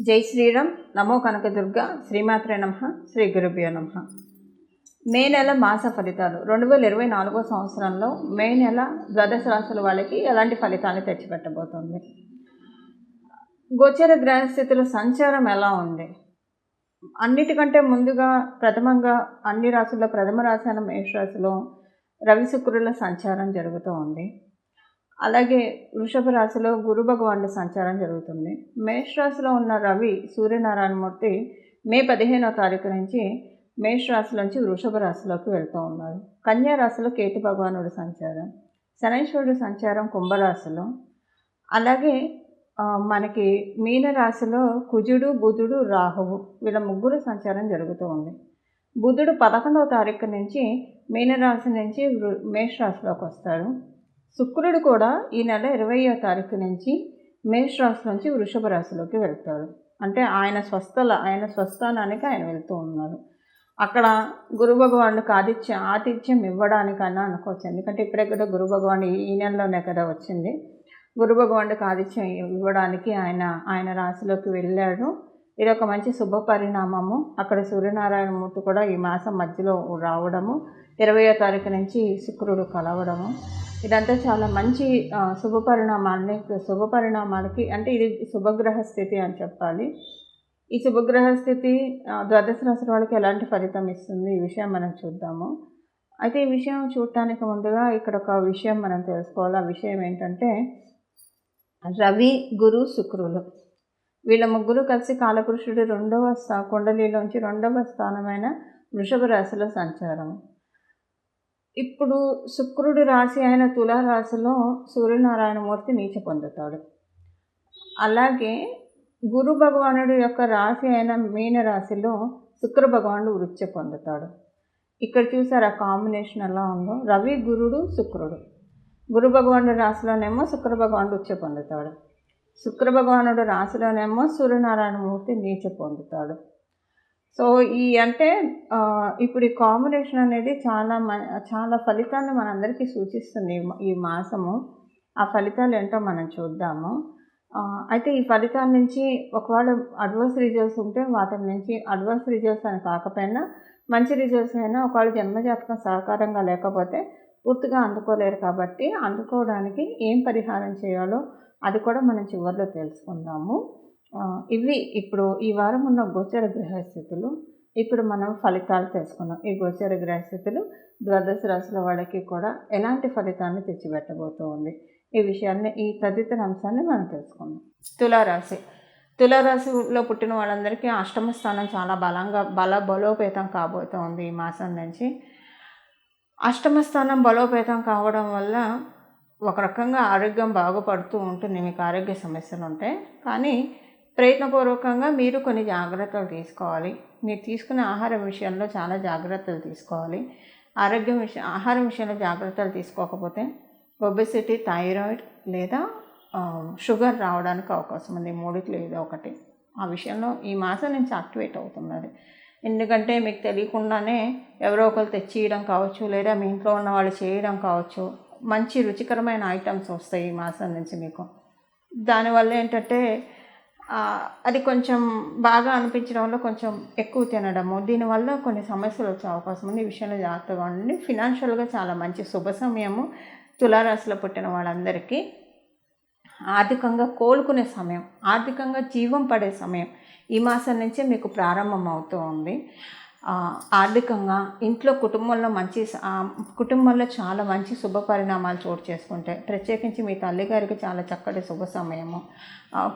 జై శ్రీరామ్. నమో కనకదుర్గ. శ్రీమాత్రే నమః. శ్రీ గురుభ్యో నమః. మే నెల మాస ఫలితాలు 2024 సంవత్సరంలో మే నెల ద్వాదశ రాశుల వాళ్ళకి ఎలాంటి ఫలితాన్ని తెచ్చిపెట్టబోతుంది? గోచర గ్రహస్థితుల సంచారం ఎలా ఉంది? అన్నిటికంటే ముందుగా ప్రథమంగా అన్ని రాశుల్లో ప్రథమ రాశి అయిన మేషరాశిలో రవి శుక్రుల సంచారం జరుగుతూ ఉంది. అలాగే వృషభ రాశిలో గురు భగవానుడి సంచారం జరుగుతుంది. మేషరాశిలో ఉన్న రవి సూర్యనారాయణమూర్తి మే 15వ తారీఖు నుంచి మేషరాశి నుంచి వృషభ రాశిలోకి వెళ్తూ ఉన్నారు. కన్యా రాశిలో కేతు భగవానుడి సంచారం, శనైశ్వరుడి సంచారం కుంభరాశిలో, అలాగే మనకి మీనరాశిలో కుజుడు బుధుడు రాహువు వీళ్ళ ముగ్గురు సంచారం జరుగుతూ ఉంది. బుధుడు 11వ తారీఖు నుంచి మీనరాశి నుంచి మేషరాశిలోకి వస్తాడు. శుక్రుడు కూడా ఈ నెల 20వ తారీఖు నుంచి మేషరాశి నుంచి వృషభ రాశిలోకి వెళ్తాడు. అంటే ఆయన స్వస్థానానికి ఆయన వెళ్తూ ఉన్నారు. అక్కడ గురు భగవానుడికి ఆతిథ్యం ఇవ్వడానికన్నా అనుకోవచ్చు. ఎందుకంటే ఇప్పుడే కదా గురు భగవానుడు ఈ నెలలోనే కదా వచ్చింది. గురు భగవానుడికి ఆతిథ్యం ఇవ్వడానికి ఆయన రాశిలోకి వెళ్ళాడు. ఇది ఒక మంచి శుభ పరిణామము. అక్కడ సూర్యనారాయణమూర్తి కూడా ఈ మాసం మధ్యలో రావడము, 20వ తారీఖు నుంచి శుక్రుడు కలవడము, ఇదంతా చాలా మంచి శుభ పరిణామాలకి అంటే ఇది శుభగ్రహ స్థితి అని చెప్పాలి. ఈ శుభగ్రహ స్థితి ద్వాదశ రాశి వాళ్ళకి ఎలాంటి ఫలితం ఇస్తుంది ఈ విషయం మనం చూద్దాము. అయితే ఈ విషయం చూడటానికి ముందుగా ఇక్కడ ఒక విషయం మనం తెలుసుకోవాలి. ఆ విషయం ఏంటంటే రవి గురు శుక్రులు వీళ్ళ ముగ్గురు కలిసి కాలపురుషుడు కుండలిలోంచి 2వ స్థానమైన వృషభ రాశిలో సంచారం. ఇప్పుడు శుక్రుడి రాశి అయిన తులారాశిలో సూర్యనారాయణమూర్తి నీచ పొందుతాడు. అలాగే గురు భగవానుడి యొక్క రాశి అయిన మీనరాశిలో శుక్ర భగవానుడు వృత్తి పొందుతాడు. ఇక్కడ చూసారు ఆ కాంబినేషన్ ఎలా ఉందో. రవి గురుడు శుక్రుడు. గురు భగవానుడి రాశిలోనేమో శుక్ర భగవానుడు ఉచ్చ పొందుతాడు. శుక్ర భగవానుడు రాశిలోనేమో సూర్యనారాయణమూర్తి నీచ పొందుతాడు. సో ఇప్పుడు ఈ కాంబినేషన్ అనేది చాలా ఫలితాన్ని మనందరికీ సూచిస్తుంది ఈ మాసము. ఆ ఫలితాలు ఏంటో మనం చూద్దాము. అయితే ఈ ఫలితాల నుంచి ఒకవేళ అడ్వర్స్ రిజల్ట్స్ ఉంటే వాటి నుంచి అడ్వర్స్ రిజల్ట్స్ అని కాకపోయినా మంచి రిజల్ట్స్ అయినా ఒకవేళ జన్మజాతకం సహకారంగా లేకపోతే పూర్తిగా అందుకోలేరు. కాబట్టి అందుకోవడానికి ఏం పరిహారం చేయాలో అది కూడా మనం చివరిలో తెలుసుకుందాము. ఇవి ఇప్పుడు ఈ వారం ఉన్న గోచర గ్రహస్థితులు. ఇప్పుడు మనం ఫలితాలు తెలుసుకున్నాం. ఈ గోచర గ్రహస్థితులు ద్వాదశ రాశుల వాళ్ళకి కూడా ఎలాంటి ఫలితాన్ని తెచ్చిపెట్టబోతుంది ఈ విషయాన్ని ఈ తదితర అంశాన్ని మనం తెలుసుకుందాం. తులారాశిలో పుట్టిన వాళ్ళందరికీ అష్టమ స్థానం చాలా బలోపేతం కాబోతోంది. ఈ మాసం నుంచి అష్టమ స్థానం బలోపేతం కావడం వల్ల ఒక రకంగా ఆరోగ్యం బాగుపడుతూ ఉంటుంది. మీకు ఆరోగ్య సమస్యలు ఉంటాయి, కానీ ప్రయత్నపూర్వకంగా మీరు కొన్ని జాగ్రత్తలు తీసుకోవాలి. మీరు తీసుకునే ఆహారం విషయంలో చాలా జాగ్రత్తలు తీసుకోవాలి. ఆహారం విషయంలో జాగ్రత్తలు తీసుకోకపోతే ఒబెసిటీ, థైరాయిడ్ లేదా షుగర్ రావడానికి అవకాశం ఉంది. మూడిట్లో ఏదో ఒకటి ఆ విషయంలో ఈ మాసం నుంచి యాక్టివేట్ అవుతున్నది. ఎందుకంటే మీకు తెలియకుండానే ఎవరో ఒకరు తెచ్చియడం కావచ్చు, లేదా మీ ఇంట్లో ఉన్న వాళ్ళు చేయడం కావచ్చు. మంచి రుచికరమైన ఐటమ్స్ వస్తాయి ఈ మాసం నుంచి మీకు. దానివల్ల ఏంటంటే అది కొంచెం బాగా అనిపించడంలో కొంచెం ఎక్కువ తినడము, దీనివల్ల కొన్ని సమస్యలు వచ్చే అవకాశం ఉంది. ఈ విషయంలో జాగ్రత్తగా ఉండండి. ఫినాన్షియల్గా చాలా మంచి శుభ సమయము తులారాశిలో పుట్టిన వాళ్ళందరికీ. ఆర్థికంగా కోలుకునే సమయం, ఆర్థికంగా జీవం పడే సమయం ఈ మాసం నుంచే మీకు ప్రారంభం అవుతూ ఉంది. ఆర్థికంగా ఇంట్లో కుటుంబంలో చాలా మంచి శుభ పరిణామాలు చోటు చేసుకుంటాయి. ప్రత్యేకించి మీ తల్లిగారికి చాలా చక్కటి శుభ సమయము.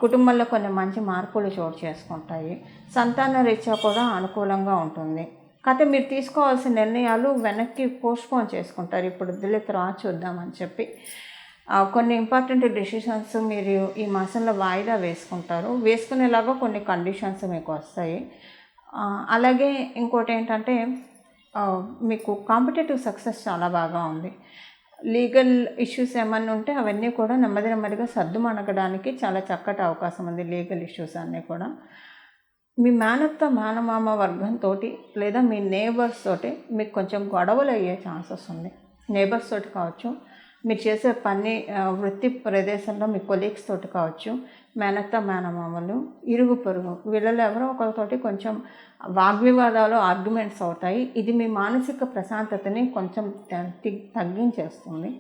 కుటుంబంలో కొన్ని మంచి మార్పులు చోటు చేసుకుంటాయి. సంతాన రీత్యా కూడా అనుకూలంగా ఉంటుంది. కాకపోతే మీరు తీసుకోవాల్సిన నిర్ణయాలు వెనక్కి పోస్ట్పోన్ చేసుకుంటారు. ఇప్పుడు తర్వాత చూద్దామని చెప్పి కొన్ని ఇంపార్టెంట్ డెసిషన్స్ మీరు ఈ మాసంలో వాయిదా వేసుకునేలాగా కొన్ని కండిషన్స్ మీకు వస్తాయి. అలాగే ఇంకోటి ఏంటంటే మీకు కాంపిటేటివ్ సక్సెస్ చాలా బాగా ఉంది. లీగల్ ఇష్యూస్ ఏమన్నా ఉంటే అవన్నీ కూడా నెమ్మదిగా సర్దుమణగడానికి చాలా చక్కటి అవకాశం ఉంది. లీగల్ ఇష్యూస్ అన్నీ కూడా మీ మేనమామ వర్గంతో లేదా మీ నేబర్స్ తోటి మీకు కొంచెం గొడవలు అయ్యే ఛాన్సెస్ ఉంది. నేబర్స్ తోటి కావచ్చు, మీరు చేసే పని వృత్తి ప్రదేశంలో మీ కొలీగ్స్ తోటి కావచ్చు, మేనత్త మేనమామలు, ఇరుగు పొరుగు వీళ్ళలో ఎవరో ఒకరితోటి కొంచెం వాగ్వివాదాలు ఆర్గ్యుమెంట్స్ అవుతాయి. ఇది మీ మానసిక ప్రశాంతతని కొంచెం తగ్గించేస్తుంది.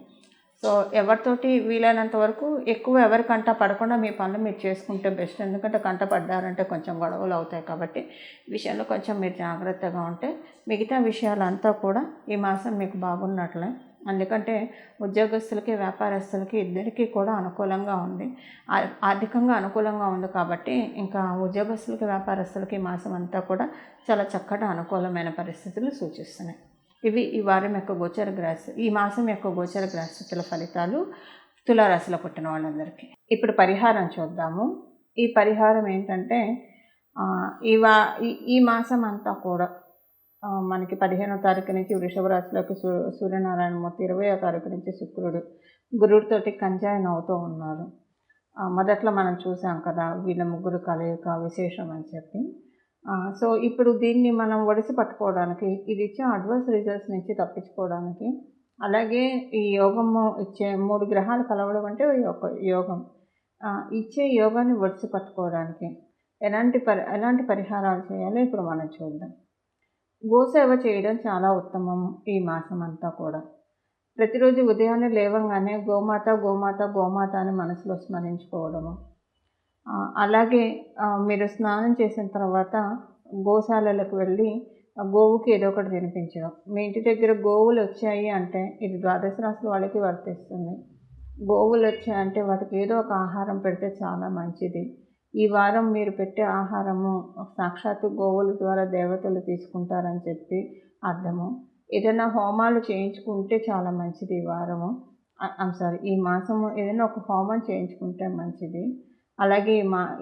సో ఎవరితోటి వీలైనంత వరకు ఎక్కువ ఎవరి కంట పడకుండా మీ పనులు మీరు చేసుకుంటే బెస్ట్. ఎందుకంటే కంట పడ్డారంటే కొంచెం గొడవలు అవుతాయి కాబట్టి ఈ విషయంలో కొంచెం మీరు జాగ్రత్తగా ఉంటే మిగతా విషయాలంతా కూడా ఈ మాసం మీకు బాగున్నట్లే. ఎందుకంటే ఉద్యోగస్తులకి వ్యాపారస్తులకి ఇద్దరికీ కూడా అనుకూలంగా ఉంది, ఆర్థికంగా అనుకూలంగా ఉంది కాబట్టి ఇంకా ఉద్యోగస్తులకి వ్యాపారస్తులకి ఈ మాసం అంతా కూడా చాలా చక్కటి అనుకూలమైన పరిస్థితులు సూచిస్తున్నాయి. ఇవి ఈ వారం యొక్క గోచర గ్రహస్థితి, ఈ మాసం యొక్క గోచర గ్రహస్థితుల ఫలితాలు తులారాశిలో పుట్టిన వాళ్ళందరికీ. ఇప్పుడు పరిహారం చూద్దాము. ఈ పరిహారం ఏంటంటే ఈ మాసం అంతా కూడా మనకి 15వ తారీఖు నుంచి వృషభ రాశిలోకి సూర్యనారాయణమూర్తి, 20వ తారీఖు నుంచి శుక్రుడు గురుడితోటి కంజాయిన్ అవుతూ ఉన్నారు. మొదట్లో మనం చూసాం కదా వీళ్ళ ముగ్గురు కలయిక విశేషం అని చెప్పి. సో ఇప్పుడు దీన్ని మనం ఒడిసి పట్టుకోవడానికి, ఇది ఇచ్చే అడ్వర్స్ రిజల్ట్స్ నుంచి తప్పించుకోవడానికి, అలాగే ఈ యోగము ఇచ్చే 3 గ్రహాలు కలవడం అంటే ఒక యోగం, ఇచ్చే యోగాన్ని ఒడిసి పట్టుకోవడానికి ఎలాంటి పరిహారాలు చేయాలో ఇప్పుడు మనం చూద్దాం. గోసేవ చేయడం చాలా ఉత్తమం ఈ మాసం అంతా కూడా. ప్రతిరోజు ఉదయాన్నే లేవగానే గోమాత గోమాత గోమాత అని మనసులో స్మరించుకోవడము, అలాగే మీరు స్నానం చేసిన తర్వాత గోశాలలకు వెళ్ళి గోవుకి ఏదో ఒకటి తినిపించడం. మీ ఇంటి దగ్గర గోవులు వచ్చాయి అంటే ఇది ద్వాదశ రాశుల వాళ్ళకి వర్తిస్తుంది. గోవులు వచ్చాయంటే వాటికి ఏదో ఒక ఆహారం పెడితే చాలా మంచిది. ఈ వారం మీరు పెట్టే ఆహారము సాక్షాత్తు గోవుల ద్వారా దేవతలు తీసుకుంటారని చెప్పి అర్థము. ఏదైనా హోమాలు చేయించుకుంటే చాలా మంచిది ఈ వారము. ఈ మాసము ఏదైనా ఒక హోమం చేయించుకుంటే మంచిది. అలాగే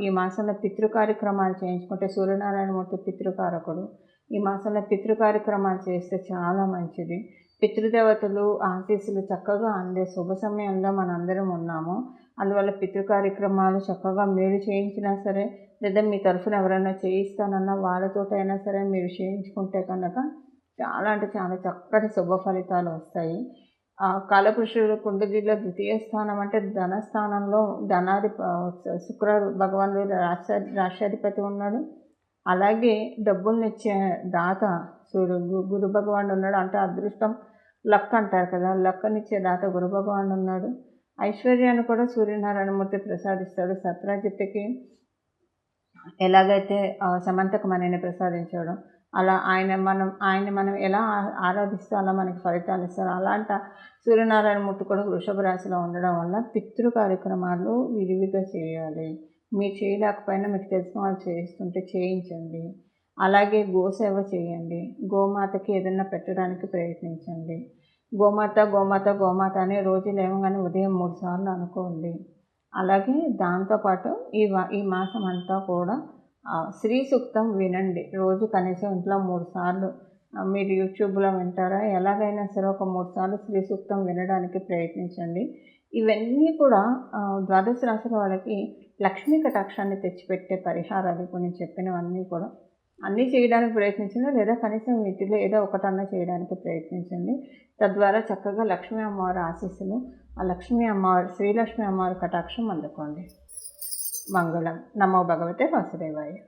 ఈ మాసంలో పితృ కార్యక్రమాలు చేయించుకుంటే, సూర్యనారాయణమూర్తి పితృకారకుడు, ఈ మాసంలో పితృ కార్యక్రమాలు చేస్తే చాలా మంచిది. పితృదేవతలు ఆశీస్సులు చక్కగా అందే శుభ సమయంలో మనందరం ఉన్నాము. అందువల్ల పితృ కార్యక్రమాలు చక్కగా మీరు చేయించినా సరే, లేదా మీ తరఫున ఎవరైనా చేయిస్తానన్నా వాళ్ళతోటైనా సరే మీరు చేయించుకుంటే కనుక చాలా అంటే చాలా చక్కటి శుభ ఫలితాలు వస్తాయి. కాలపురుషుడు కుండలిలో ద్వితీయ స్థానం అంటే ధనస్థానంలో శుక్ర భగవానుడు రాష్ట్రాధిపతి ఉన్నాడు. అలాగే డబ్బులనిచ్చే దాత గురు భగవానుడు ఉన్నాడు. అంటే అదృష్టం లక్ అంటారు కదా, లక్కనిచ్చే దాత గురు భగవానుడు ఉన్నాడు. ఐశ్వర్యాన్ని కూడా సూర్యనారాయణమూర్తి ప్రసాదిస్తాడు. సత్రాజిత్తుకి ఎలాగైతే సమంతకమణిని ప్రసాదించాడో అలా ఆయన మనం ఎలా ఆరాధిస్తే అలా మనకి ఫలితాలు ఇస్తారు. అలాంటి సూర్యనారాయణమూర్తి కూడా వృషభ రాశిలో ఉండడం వల్ల పితృ కార్యక్రమాలు విరివిగా చేయాలి. మీరు చేయలేకపోయినా మీకు తెలిసిన వాళ్ళు చేస్తుంటే చేయించండి. అలాగే గోసేవ చేయండి. గోమాతకి ఏదైనా పెట్టడానికి ప్రయత్నించండి. గోమాత గోమాత గోమాత అనే రోజు లేవగానే ఉదయం 3 సార్లు అనుకోండి. అలాగే దాంతోపాటు ఈ మాసం అంతా కూడా శ్రీ సూక్తం వినండి. రోజు కనీసం ఇంట్లో 3 సార్లు. మీరు యూట్యూబ్లో వింటారా, ఎలాగైనా సరే ఒక 3 సార్లు శ్రీ సూక్తం వినడానికి ప్రయత్నించండి. ఇవన్నీ కూడా ద్వాదశ రాశుల వాళ్ళకి లక్ష్మీ కటాక్షాన్ని తెచ్చిపెట్టే పరిహారాలు. ఇప్పుడు నేను చెప్పినవన్నీ కూడా అన్నీ చేయడానికి ప్రయత్నించండి, లేదా కనీసం వీటిలో ఏదో ఒకటన్నా చేయడానికి ప్రయత్నించండి. తద్వారా చక్కగా లక్ష్మీ అమ్మవారి ఆశీస్సులు, ఆ లక్ష్మీ అమ్మవారి శ్రీలక్ష్మీ అమ్మవారి కటాక్షం అందుకోండి. మంగళం. నమో భగవతే వాసుదేవాయ.